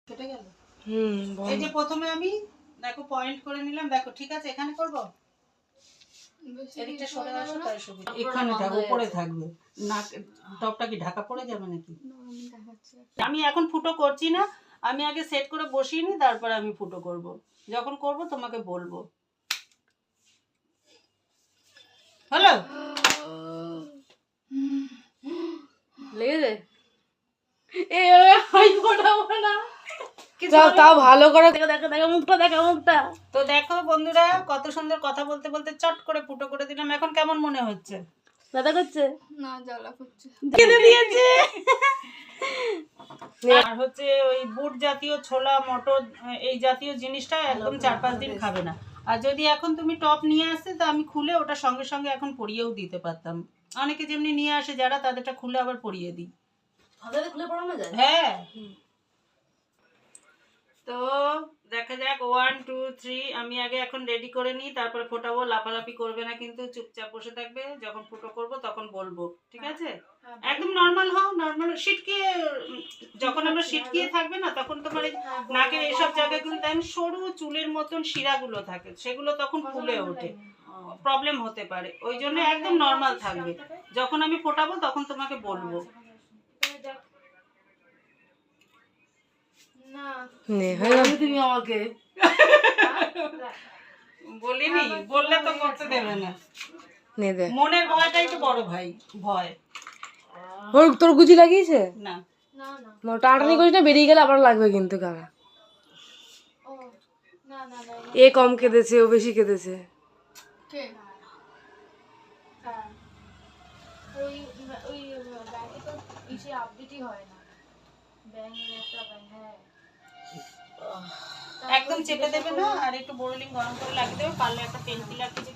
কেটে গেল। এই যে প্রথমে আমি দেখো পয়েন্ট করে নিলাম, দেখো ঠিক আছে। এখানে করব, এদিকটা সরে আসো তাই সুবিধা। এখানে থাকবে, উপরে থাকবে না। টপটা কি ঢাকা পড়ে যাবে নাকি? আমি এখন ফুটো করছি না, আমি আগে সেট করে বসিয়ে নি, তারপর আমি ফুটো করব। যখন করব তোমাকে বলবো। হ্যালো, লেগে তাও ভালো করে দেখো মুখটা। তো দেখো বন্ধুরা, কত সুন্দর কথা বলতে বলতে চট করে ফুটো করে দিলাম। এখন কেমন মনে হচ্ছে? ব্যথা করছে না, জ্বালা করছে। কেটে দিয়েছে। আর হচ্ছে ওই বুট জাতীয়, ছোলা, মটর, এই জাতীয় জিনিসটা একদম 4-5 দিন খাবে না। আর যদি এখন তুমি টপ নিয়ে আসতে, তো আমি খুলে ওটা সঙ্গে সঙ্গে এখন পরিয়েও দিতে পারতাম। অনেকে যেমনি নিয়ে আসে যারা, তাদেরটা খুলে আবার পরিয়ে দিই। খুলে পড়ানো যায়? হ্যাঁ। তো দেখা যাক, 1 2 3। আমি আগে এখন রেডি করে নিই, তারপরে ফোটাবো। লাফালাফি করবে না কিন্তু, চুপচাপ বসে থাকবে। যখন ফুটো করব তখন বলবো, ঠিক আছে? একদম নর্মাল হও, নর্মাল সিটকিয়ে। যখন আমরা সিটকিয়ে থাকবে না, তখন তোমার এই নাকের এইসব জায়গাগুলো দেখেন সরু চুলের মতন শিরাগুলো থাকে, সেগুলো তখন ফুলে ওঠে, প্রবলেম হতে পারে। ওই জন্য একদম নর্মাল থাকবে। যখন আমি ফোটাবো তখন তোমাকে বলবো। তুমি আমাকে বলিনি, বললে তো করতে দেবে না। মনের ভয়টা একটু বড় ভাই ভয়। তোর গুজি লাগিয়েছে না না টাটানি করিস না, বেরিয়ে গেলে আবার লাগবে কিন্তু কারা। ও না না না এ কম কেঁদেছে, ও বেশি কেঁদেছে। কে? হ্যাঁ, ওই ওই ব্যাংকে তো ইসে আপডেটই হয় না। ব্যাংকের একটা হ্যাঁ, একদম চেপে দেবে না, আর একটু বোরোলিন গরম করে লাগিয়ে দেবে। পারলে একটা পেন কিলার কিছু